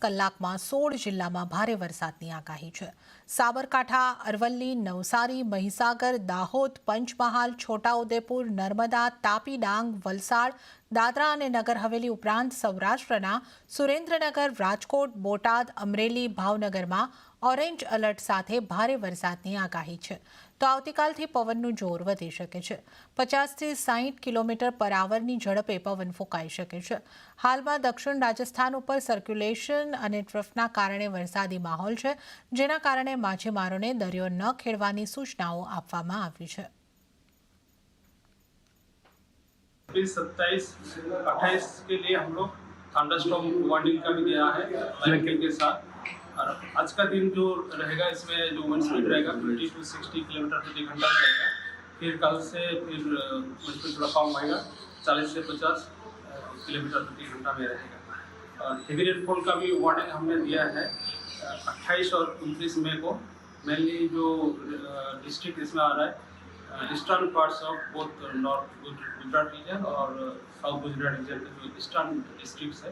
કલાકમાં 16 જિલ્લામાં ભારે વરસાદની આગાહી છે। સાબરકાંઠા, અરવલ્લી, નવસારી, મહીસાગર, દાહોદ, પંચમહાલ, છોટાઉદેપુર, નર્મદા, તાપી, ડાંગ, વલસાડ, દાદરા અને નગર હવેલી ઉપરાંત સૌરાષ્ટ્રના સુરેન્દ્રનગર, રાજકોટ, બોટાદ, અમરેલી, ભાવનગરમાં ઓરેન્જ એલર્ટ સાથે ભારે વરસાદની આગાહી છે। તો આવતીકાલથી પવનનું જોર વધી શકે છે। 50થી 60 કિલોમીટર પર આવરની ઝડપે પવન ફૂંકાઈ શકે છે। હાલમાં દક્ષિણ રાજસ્થાન ઉપર સર્ક્યુલેશન અને ટ્રફના કારણે વરસાદી માહોલ છે, જેના કારણે માછીમારોને દરિયો ન ખેડવાની સૂચનાઓ આપવામાં આવી છે। 27-28 के लिए हम लोग थंडरस्टॉर्म वार्निंग का भी दिया है लाइटनिंग के साथ। और आज का दिन जो रहेगा इसमें जो विंड स्पीड रहेगा 50 to 60 किलोमीटर प्रति घंटा रहेगा। फिर कल से फिर विंड स्पीड थोड़ा कम आएगा, 40 से 50 किलोमीटर प्रति घंटा में रहेगा। और हेवी रेनफॉल का भी वार्निंग हमने दिया है 28 और 29 मई को। मेनली जो डिस्ट्रिक्ट इसमें आ रहा है eastern parts of both north Gujarat region और साउथ गुजरात रीजन के जो ईस्टर्न डिस्ट्रिक्ट्स है